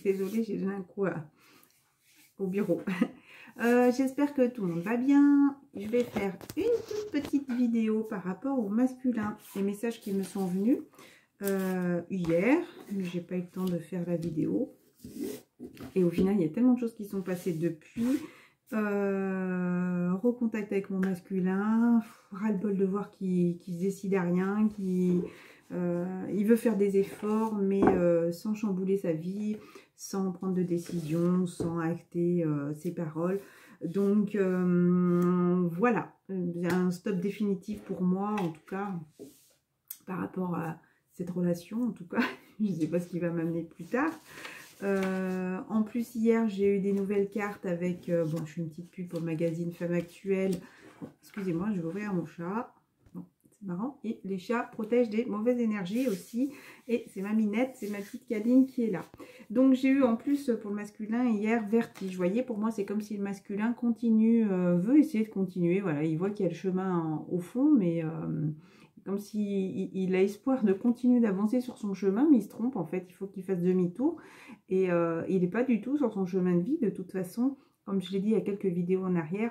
Désolée, j'ai donné un coup au bureau. J'espère que tout le monde va bien. Je vais faire une toute petite vidéo par rapport au masculin. Les messages qui me sont venus hier, mais j'ai pas eu le temps de faire la vidéo. Et au final, il y a tellement de choses qui sont passées depuis. Recontact avec mon masculin, ras-le-bol de voir qu'il se décide à rien, il veut faire des efforts, mais sans chambouler sa vie, sans prendre de décision, sans acter ses paroles. Donc voilà, un stop définitif pour moi, en tout cas, par rapport à cette relation, en tout cas. Je ne sais pas ce qui va m'amener plus tard. En plus, hier, j'ai eu des nouvelles cartes avec... bon, je fais une petite pub pour le magazine Femme Actuelle. Bon, excusez-moi, je vais ouvrir mon chat. Bon, c'est marrant. Et les chats protègent des mauvaises énergies aussi. Et c'est ma Minette, c'est ma petite Cadine qui est là. Donc, j'ai eu en plus pour le masculin hier vertige. Vous voyez, pour moi, c'est comme si le masculin continue, veut essayer de continuer. Voilà, il voit qu'il y a le chemin au fond, mais... comme s'il a espoir de continuer d'avancer sur son chemin, mais il se trompe en fait, il faut qu'il fasse demi-tour. Et il n'est pas du tout sur son chemin de vie, de toute façon, comme je l'ai dit il y a quelques vidéos en arrière,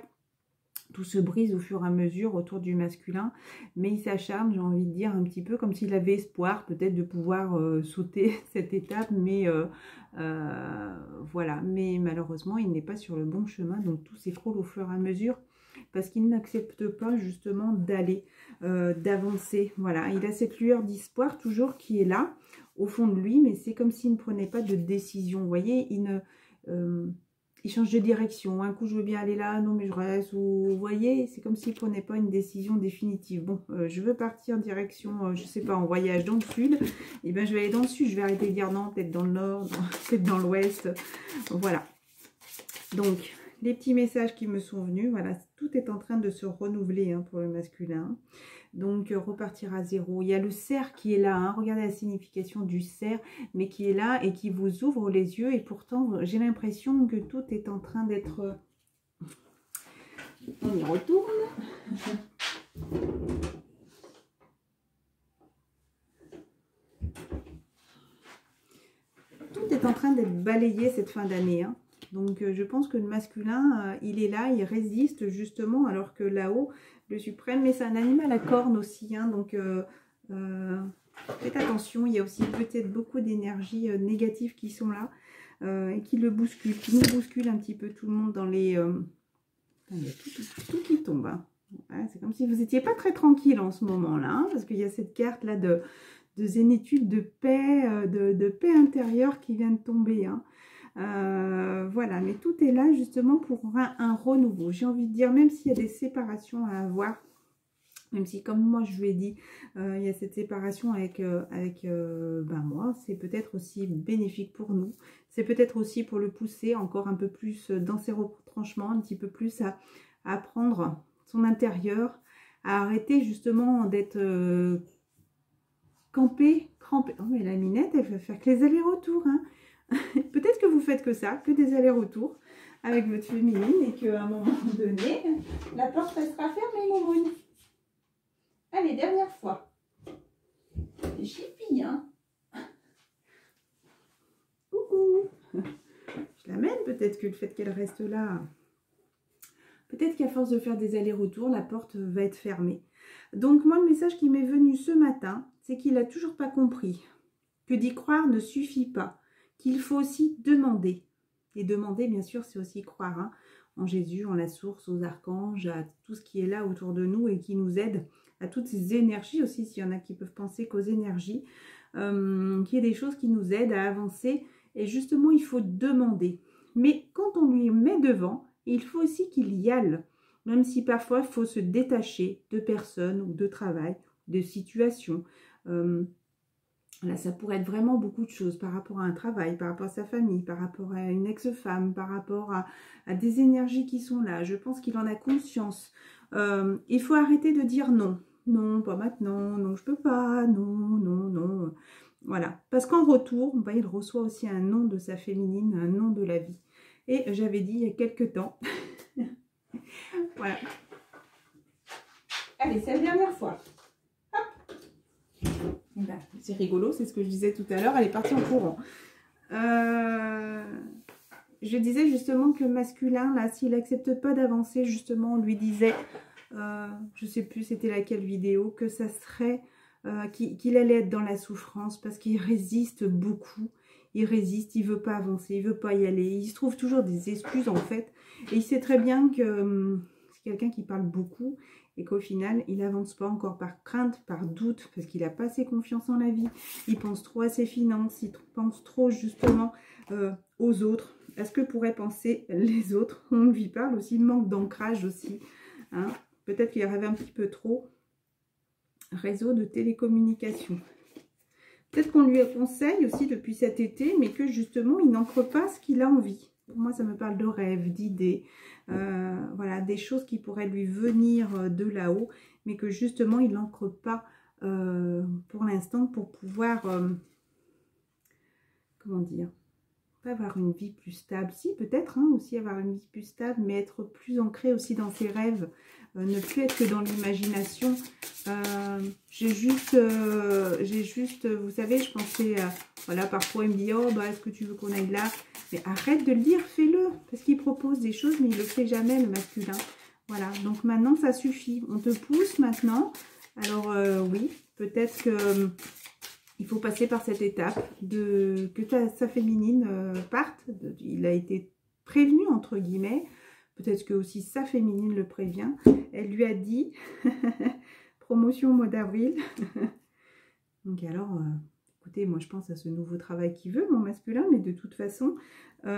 tout se brise au fur et à mesure autour du masculin, mais il s'acharne, j'ai envie de dire, un petit peu comme s'il avait espoir peut-être de pouvoir sauter cette étape, mais voilà, mais malheureusement il n'est pas sur le bon chemin, donc tout s'écroule au fur et à mesure, parce qu'il n'accepte pas justement d'aller, d'avancer. Voilà, il a cette lueur d'espoir toujours qui est là, au fond de lui, mais c'est comme s'il ne prenait pas de décision. Vous voyez, il change de direction. Un coup, je veux bien aller là, non, mais je reste. Ou, vous voyez, c'est comme s'il ne prenait pas une décision définitive. Bon, je veux partir en direction, je ne sais pas, en voyage dans le sud. Et bien, je vais aller dans le sud. Je vais arrêter de dire non, peut-être dans le nord, peut-être dans l'ouest. Voilà. Donc... les petits messages qui me sont venus, voilà, tout est en train de se renouveler hein, pour le masculin. Donc, repartir à zéro. Il y a le cerf qui est là, hein, regardez la signification du cerf, mais qui est là et qui vous ouvre les yeux. Et pourtant, j'ai l'impression que tout est en train d'être... On y retourne. Tout est en train d'être balayé cette fin d'année, hein. Donc, je pense que le masculin, il est là, il résiste justement, alors que là-haut, le suprême, mais c'est un animal à cornes aussi, hein, donc faites attention, il y a aussi peut-être beaucoup d'énergies négatives qui sont là et qui le bousculent, qui nous bousculent un petit peu tout le monde dans les... il y a tout qui tombe, hein. Ouais, c'est comme si vous n'étiez pas très tranquille en ce moment-là, hein, parce qu'il y a cette carte-là de zénitude, de paix, de paix intérieure qui vient de tomber, hein. Voilà, mais tout est là justement pour un renouveau. J'ai envie de dire, même s'il y a des séparations à avoir, même si comme moi je lui ai dit, il y a cette séparation avec moi, c'est peut-être aussi bénéfique pour nous. C'est peut-être aussi pour le pousser encore un peu plus dans ses retranchements, un petit peu plus à prendre son intérieur, à arrêter justement d'être crampé. Oh mais la Minette, elle va faire que les allers-retours, hein. Peut-être que vous faites que ça, que des allers-retours avec votre féminine et qu'à un moment donné, la porte restera fermée, mon brune. Allez, dernière fois. C'est chippie, hein. Coucou. Je l'amène, peut-être que le fait qu'elle reste là, peut-être qu'à force de faire des allers-retours, la porte va être fermée. Donc moi, le message qui m'est venu ce matin, c'est qu'il n'a toujours pas compris que d'y croire ne suffit pas. Qu'il faut aussi demander. Et demander, bien sûr, c'est aussi croire hein, en Jésus, en la source, aux archanges, à tout ce qui est là autour de nous et qui nous aide, à toutes ces énergies aussi, s'il y en a qui peuvent penser qu'aux énergies, qu'il y ait des choses qui nous aident à avancer. Et justement, il faut demander. Mais quand on lui met devant, il faut aussi qu'il y aille. Même si parfois, il faut se détacher de personnes ou de travail, de situations. Là, ça pourrait être vraiment beaucoup de choses par rapport à un travail, par rapport à sa famille, par rapport à une ex-femme, par rapport à des énergies qui sont là. Je pense qu'il en a conscience. Il faut arrêter de dire non. Non, pas maintenant. Non, je peux pas. Non, non, non. Voilà. Parce qu'en retour, bah, il reçoit aussi un nom de sa féminine, un nom de la vie. Et j'avais dit il y a quelques temps. Voilà. Allez, c'est la dernière fois. C'est rigolo, c'est ce que je disais tout à l'heure, elle est partie en courant. Je disais justement que le masculin, là, s'il n'accepte pas d'avancer, justement, on lui disait, je ne sais plus c'était laquelle vidéo, que ça serait qu'il allait être dans la souffrance parce qu'il résiste beaucoup. Il résiste, il ne veut pas avancer, il ne veut pas y aller. Il se trouve toujours des excuses en fait. Et il sait très bien que c'est quelqu'un qui parle beaucoup et qu'au final, il n'avance pas encore par crainte, par doute, parce qu'il n'a pas assez confiance en la vie. Il pense trop à ses finances, il pense trop justement aux autres, à ce que pourraient penser les autres. On lui parle aussi, manque d'ancrage aussi. Hein. Peut-être qu'il rêve un petit peu trop. Réseau de télécommunication. Peut-être qu'on lui conseille aussi depuis cet été, mais que justement, il n'ancre pas ce qu'il a envie. Pour moi, ça me parle de rêves, d'idées, voilà, des choses qui pourraient lui venir de là-haut, mais que justement, il n'ancre pas pour l'instant pour pouvoir, comment dire, pas avoir une vie plus stable. Si, peut-être hein, aussi avoir une vie plus stable, mais être plus ancré aussi dans ses rêves, ne plus être que dans l'imagination. J'ai juste, vous savez, je pensais, voilà, parfois il me dit, oh, bah, est-ce que tu veux qu'on aille là? Mais arrête de le dire, fais-le, parce qu'il propose des choses, mais il ne le fait jamais, le masculin. Voilà, donc maintenant, ça suffit. On te pousse maintenant. Alors, oui, peut-être que il faut passer par cette étape que sa féminine parte. Il a été prévenu, entre guillemets. Peut-être que aussi sa féminine le prévient. Elle lui a dit, promotion au mois d'avril. Donc alors, écoutez, moi je pense à ce nouveau travail qu'il veut, mon masculin, mais de toute façon, il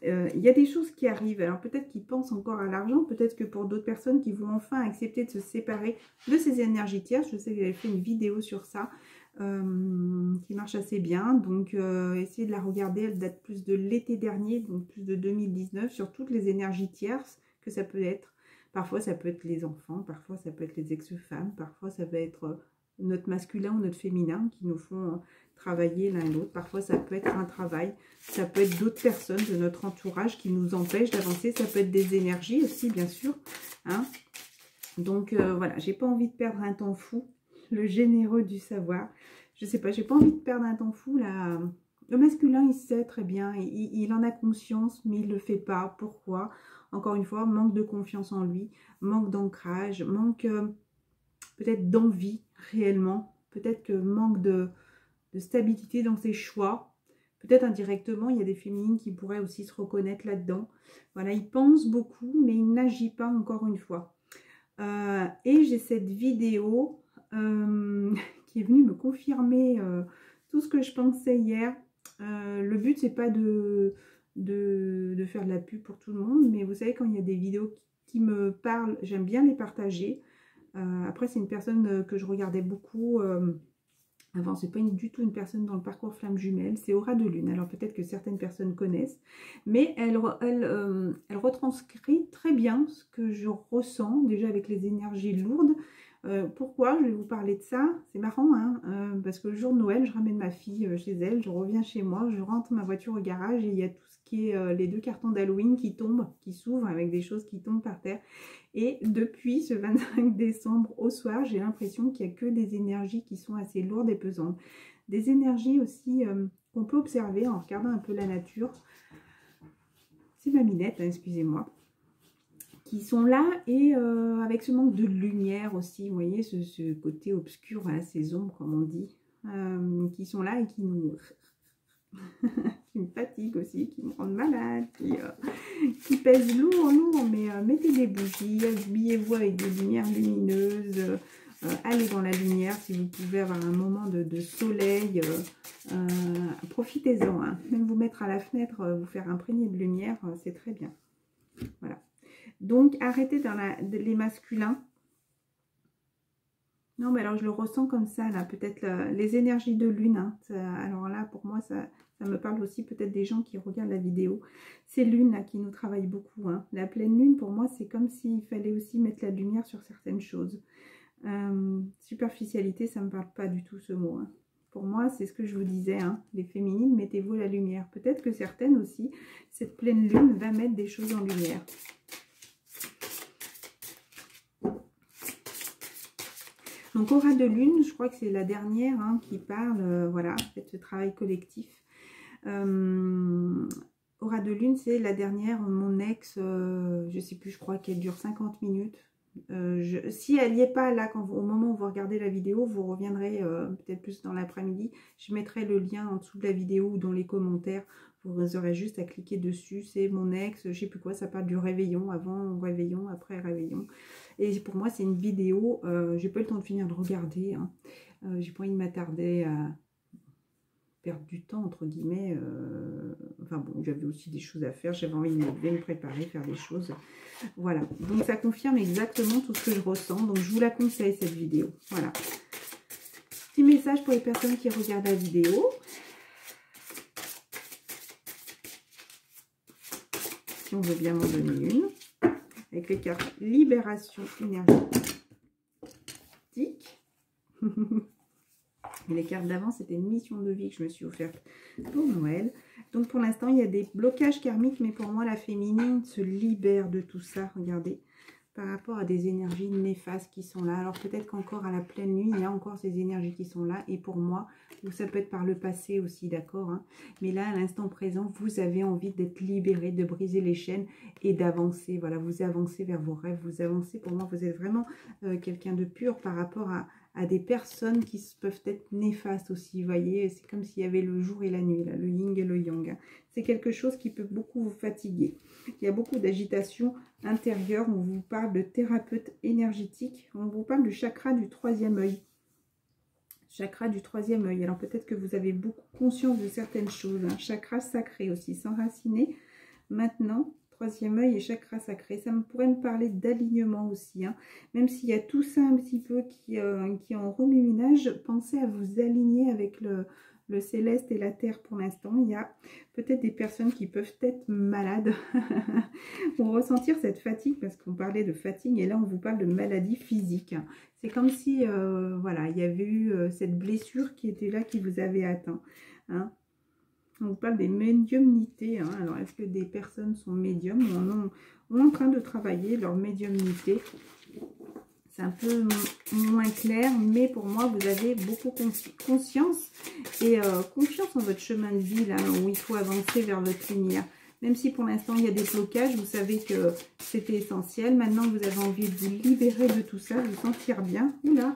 y a des choses qui arrivent. Alors peut-être qu'il pense encore à l'argent, peut-être que pour d'autres personnes qui vont enfin accepter de se séparer de ces énergies tierces, je sais que j'avais fait une vidéo sur ça, qui marche assez bien, donc essayez de la regarder, elle date plus de l'été dernier, donc plus de 2019, sur toutes les énergies tierces que ça peut être. Parfois ça peut être les enfants, parfois ça peut être les ex-femmes, parfois ça peut être notre masculin ou notre féminin qui nous font travailler l'un l'autre. Parfois ça peut être un travail, ça peut être d'autres personnes de notre entourage qui nous empêchent d'avancer, ça peut être des énergies aussi bien sûr, hein. Donc voilà, j'ai pas envie de perdre un temps fou. Le généreux du savoir. Je sais pas, j'ai pas envie de perdre un temps fou là. Le masculin, il sait très bien, il en a conscience, mais il le fait pas. Pourquoi? Encore une fois, manque de confiance en lui, manque d'ancrage, manque peut-être d'envie réellement, peut-être que manque de stabilité dans ses choix. Peut-être indirectement, il y a des féminines qui pourraient aussi se reconnaître là-dedans. Voilà, il pense beaucoup, mais il n'agit pas encore une fois. Et j'ai cette vidéo qui est venue me confirmer tout ce que je pensais hier. Le but, c'est pas de faire de la pub pour tout le monde, mais vous savez, quand il y a des vidéos qui me parlent, j'aime bien les partager. Après, c'est une personne que je regardais beaucoup avant. C'est pas du tout une personne dans le parcours Flamme Jumelle, c'est Aura de Lune. Alors peut-être que certaines personnes connaissent, mais elle retranscrit très bien ce que je ressens déjà avec les énergies lourdes. Pourquoi je vais vous parler de ça? C'est marrant, hein, parce que le jour de Noël, je ramène ma fille chez elle, je reviens chez moi, je rentre ma voiture au garage et il y a tout ce qui est les 2 cartons d'Halloween qui tombent, qui s'ouvrent avec des choses qui tombent par terre. Et depuis ce 25 décembre au soir, j'ai l'impression qu'il n'y a que des énergies qui sont assez lourdes et pesantes. Des énergies aussi qu'on peut observer en regardant un peu la nature. C'est ma minette, hein, excusez-moi. Qui sont là et avec ce manque de lumière aussi, vous voyez, ce côté obscur, voilà, ces ombres comme on dit, qui sont là et qui nous qui me fatiguent aussi, qui me rendent malade, qui pèsent lourd, mais mettez des bougies, habillez-vous avec des lumières lumineuses, allez dans la lumière si vous pouvez avoir un moment de soleil, profitez-en, hein. Même vous mettre à la fenêtre, vous faire imprégner de lumière, c'est très bien. Voilà. Donc, arrêtez dans les masculins. Non, mais alors je le ressens comme ça, là. Peut-être les énergies de lune. Hein, alors là, pour moi, ça me parle aussi peut-être des gens qui regardent la vidéo. C'est lune, là, qui nous travaille beaucoup. Hein. La pleine lune, pour moi, c'est comme s'il fallait aussi mettre la lumière sur certaines choses. Superficialité, ça ne me parle pas du tout, ce mot. Hein. Pour moi, c'est ce que je vous disais. Hein. Les féminines, mettez-vous la lumière. Peut-être que certaines aussi, cette pleine lune va mettre des choses en lumière. Donc, Aura de Lune, je crois que c'est la dernière hein, qui parle, voilà, de ce travail collectif. Aura de lune, c'est la dernière, mon ex, je sais plus, je crois qu'elle dure 50 minutes. Si elle n'y est pas là, au moment où vous regardez la vidéo, vous reviendrez peut-être plus dans l'après-midi. Je mettrai le lien en dessous de la vidéo ou dans les commentaires. Vous aurez juste à cliquer dessus. C'est mon ex, je sais plus quoi, ça parle du réveillon, avant réveillon, après réveillon. Et pour moi, c'est une vidéo, j'ai pas eu le temps de finir de regarder. Hein. J'ai pas envie de m'attarder à perdre du temps, entre guillemets. Enfin bon, j'avais aussi des choses à faire. J'avais envie de me préparer, faire des choses. Voilà. Donc, ça confirme exactement tout ce que je ressens. Donc, je vous la conseille, cette vidéo. Voilà. Petit message pour les personnes qui regardent la vidéo. Si on veut bien m'en donner une. Avec les cartes Libération énergétique. Et les cartes d'avant, c'était une mission de vie que je me suis offerte pour Noël. Donc, pour l'instant, il y a des blocages karmiques, mais pour moi, la féminine se libère de tout ça. Regardez, par rapport à des énergies néfastes qui sont là. Alors, peut-être qu'encore à la pleine nuit, il y a encore ces énergies qui sont là. Et pour moi, ou ça peut être par le passé aussi, d'accord, hein. Mais là, à l'instant présent, vous avez envie d'être libéré, de briser les chaînes et d'avancer. Voilà, vous avancez vers vos rêves, vous avancez. Pour moi, vous êtes vraiment quelqu'un de pur par rapport à des personnes qui peuvent être néfastes aussi, vous voyez, c'est comme s'il y avait le jour et la nuit, là, le yin et le yang. C'est quelque chose qui peut beaucoup vous fatiguer. Il y a beaucoup d'agitation intérieure, on vous parle de thérapeute énergétique, on vous parle du chakra du troisième œil. Chakra du troisième œil, alors peut-être que vous avez beaucoup conscience de certaines choses, un chakra sacré aussi, s'enraciner maintenant. Troisième œil et chakra sacré, ça pourrait me parler d'alignement aussi, hein. Même s'il y a tout ça un petit peu qui est en remue-ménage, pensez à vous aligner avec le céleste et la terre pour l'instant. Il y a peut-être des personnes qui peuvent être malades ou ressentir cette fatigue, parce qu'on parlait de fatigue et là on vous parle de maladie physique. C'est comme si voilà, il y avait eu cette blessure qui était là, qui vous avait atteint, hein. On vous parle des médiumnités. Hein. Alors, est-ce que des personnes sont médiums ou en train de travailler leur médiumnité? C'est un peu moins clair, mais pour moi, vous avez beaucoup conscience et confiance en votre chemin de vie, là, où il faut avancer vers votre lumière. Même si pour l'instant, il y a des blocages, vous savez que c'était essentiel. Maintenant, vous avez envie de vous libérer de tout ça, de vous sentir bien. Oula!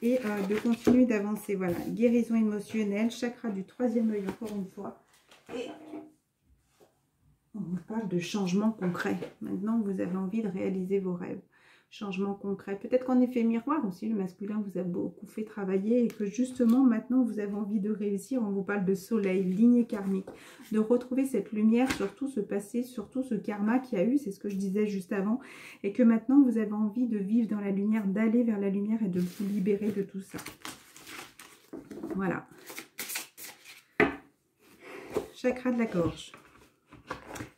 Et de continuer d'avancer. Voilà, guérison émotionnelle, chakra du troisième œil, encore une fois. Et on vous parle de changement concret. Maintenant, vous avez envie de réaliser vos rêves. Changement concret. Peut-être qu'en effet miroir aussi, le masculin vous a beaucoup fait travailler et que justement, maintenant, vous avez envie de réussir. On vous parle de soleil, lignée karmique, de retrouver cette lumière sur tout ce passé, sur tout ce karma qu'il y a eu, c'est ce que je disais juste avant, et que maintenant, vous avez envie de vivre dans la lumière, d'aller vers la lumière et de vous libérer de tout ça. Voilà. Chakra de la gorge.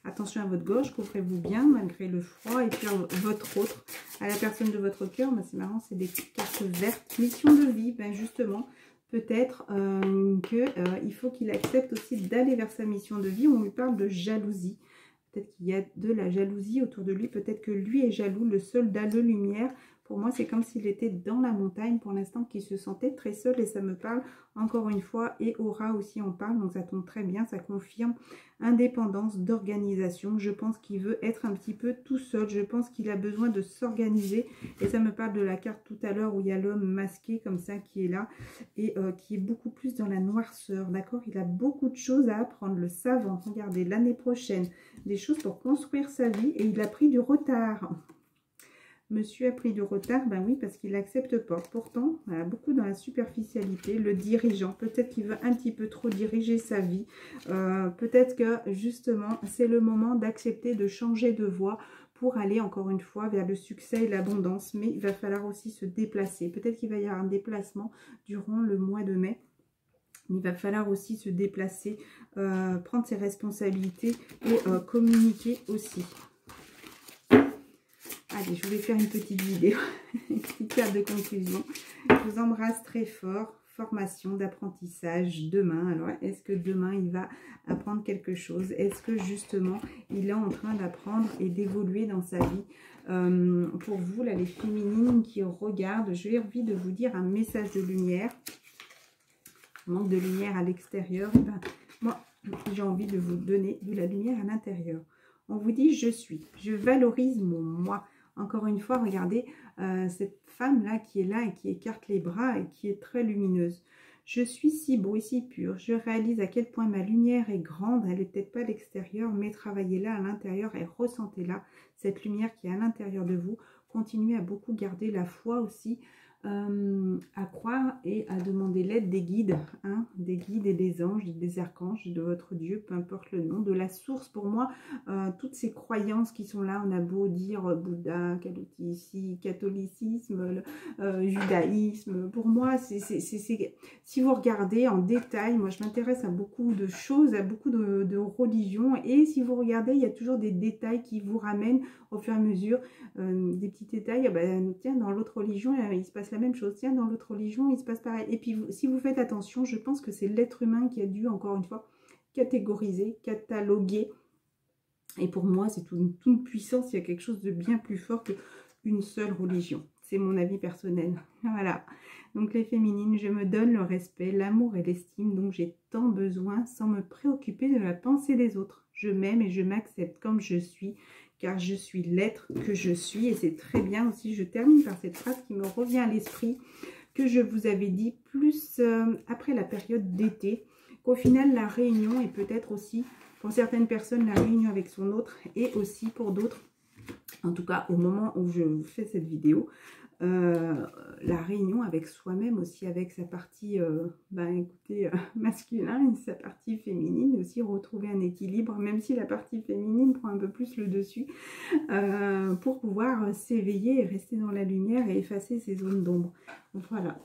Attention à votre gorge, couvrez-vous bien malgré le froid. Et puis votre autre, à la personne de votre cœur, ben c'est marrant, c'est des cartes vertes. Mission de vie, ben justement, peut-être qu'il faut qu'il accepte aussi d'aller vers sa mission de vie. On lui parle de jalousie. Peut-être qu'il y a de la jalousie autour de lui. Peut-être que lui est jaloux, le soldat de lumière. Pour moi, c'est comme s'il était dans la montagne pour l'instant, qu'il se sentait très seul. Et ça me parle encore une fois. Et aura aussi en parle. Donc ça tombe très bien. Ça confirme indépendance d'organisation. Je pense qu'il veut être un petit peu tout seul. Je pense qu'il a besoin de s'organiser. Et ça me parle de la carte tout à l'heure où il y a l'homme masqué comme ça qui est là. Et qui est beaucoup plus dans la noirceur. D'accord? Il a beaucoup de choses à apprendre. Le savant. Regardez, l'année prochaine. Des choses pour construire sa vie. Et il a pris du retard. Monsieur a pris du retard, ben oui, parce qu'il n'accepte pas. Pourtant, voilà, beaucoup dans la superficialité. Le dirigeant, peut-être qu'il veut un petit peu trop diriger sa vie. Peut-être que, justement, c'est le moment d'accepter de changer de voie pour aller, encore une fois, vers le succès et l'abondance. Mais il va falloir aussi se déplacer. Peut-être qu'il va y avoir un déplacement durant le mois de mai. Il va falloir aussi se déplacer, prendre ses responsabilités et communiquer aussi. Allez, je voulais faire une petite vidéo, une petite carte de conclusion. Je vous embrasse très fort. Formation d'apprentissage demain. Alors, est-ce que demain, il va apprendre quelque chose? Est-ce que, justement, il est en train d'apprendre et d'évoluer dans sa vie? Pour vous, là, les féminines qui regardent, j'ai envie de vous dire un message de lumière. manque de lumière à l'extérieur, et ben moi j'ai envie de vous donner de la lumière à l'intérieur. On vous dit je suis, je valorise mon moi. Encore une fois, regardez cette femme là qui est là et qui écarte les bras et qui est très lumineuse. Je suis si beau et si pur, je réalise à quel point ma lumière est grande, elle n'est peut-être pas à l'extérieur, mais travaillez-la à l'intérieur et ressentez-la, cette lumière qui est à l'intérieur de vous. Continuez à beaucoup garder la foi aussi, à croire et à demander l'aide des guides, hein, des guides et des anges, des archanges, de votre Dieu, peu importe le nom, de la source. Pour moi, toutes ces croyances qui sont là, on a beau dire Bouddha, catholicisme, judaïsme, pour moi, si vous regardez en détail, moi je m'intéresse à beaucoup de choses, à beaucoup de religions, et si vous regardez, il y a toujours des détails qui vous ramènent au fur et à mesure, des petits détails, tiens, dans l'autre religion, il se passe la même chose, tiens, dans l'autre religion, il se passe pareil. Et puis, si vous faites attention, je pense que c'est l'être humain qui a dû, encore une fois, catégoriser, cataloguer. Et pour moi, c'est toute puissance, il y a quelque chose de bien plus fort qu'une seule religion. C'est mon avis personnel. Voilà. Donc les féminines, je me donne le respect, l'amour et l'estime dont j'ai tant besoin sans me préoccuper de la pensée des autres. Je m'aime et je m'accepte comme je suis, car je suis l'être que je suis. Et c'est très bien aussi, je termine par cette phrase qui me revient à l'esprit, que je vous avais dit plus après la période d'été, qu'au final la réunion est peut-être aussi, pour certaines personnes, la réunion avec son autre, et aussi pour d'autres, en tout cas au moment où je fais cette vidéo, la réunion avec soi-même aussi, avec sa partie masculin et sa partie féminine, aussi retrouver un équilibre, même si la partie féminine prend un peu plus le dessus, pour pouvoir s'éveiller et rester dans la lumière et effacer ces zones d'ombre. Voilà.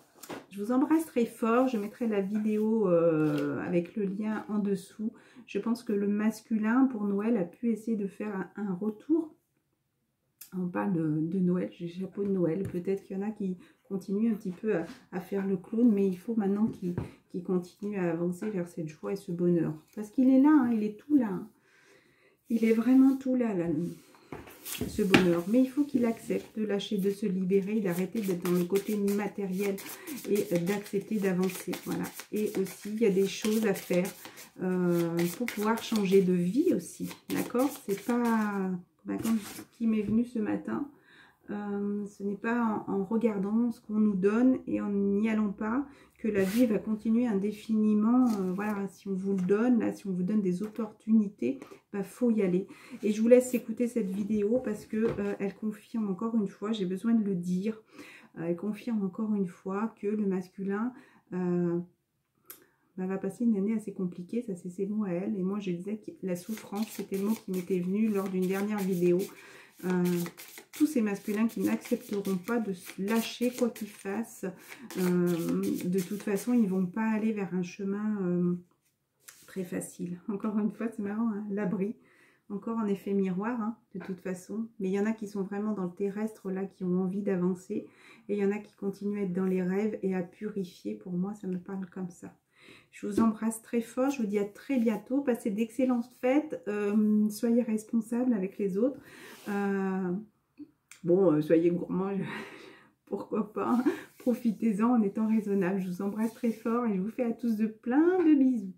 Je vous embrasse très fort, je mettrai la vidéo avec le lien en dessous. Je pense que le masculin pour Noël a pu essayer de faire un retour. On parle de Noël, j'ai chapeau de Noël. Peut-être qu'il y en a qui continuent un petit peu à faire le clown, mais il faut maintenant qu'il continue à avancer vers cette joie et ce bonheur. Parce qu'il est là, hein, il est tout là. Hein. Il est vraiment tout là, ce bonheur. Mais il faut qu'il accepte de lâcher, de se libérer, d'arrêter d'être dans le côté matériel et d'accepter d'avancer. Voilà. Et aussi, il y a des choses à faire pour pouvoir changer de vie aussi. D'accord? C'est pas... ce qui m'est venu ce matin, ce n'est pas en regardant ce qu'on nous donne et en n'y allant pas que la vie va continuer indéfiniment. Voilà, si on vous le donne, là, si on vous donne des opportunités, faut y aller. Et je vous laisse écouter cette vidéo parce que elle confirme encore une fois, j'ai besoin de le dire, elle confirme encore une fois que le masculin va passer une année assez compliquée, ça c'est ses mots à elle. Et moi je disais que la souffrance, c'était le mot qui m'était venu lors d'une dernière vidéo. Tous ces masculins qui n'accepteront pas de se lâcher quoi qu'ils fassent, de toute façon ils ne vont pas aller vers un chemin très facile. Encore une fois, c'est marrant, hein, l'abri, encore en effet miroir, hein, de toute façon. Mais il y en a qui sont vraiment dans le terrestre, là, qui ont envie d'avancer. Et il y en a qui continuent à être dans les rêves et à purifier. Pour moi, ça me parle comme ça. Je vous embrasse très fort, je vous dis à très bientôt, passez d'excellentes fêtes, soyez responsables avec les autres, soyez gourmands, pourquoi pas, profitez-en en étant raisonnable. Je vous embrasse très fort et je vous fais à tous de plein de bisous.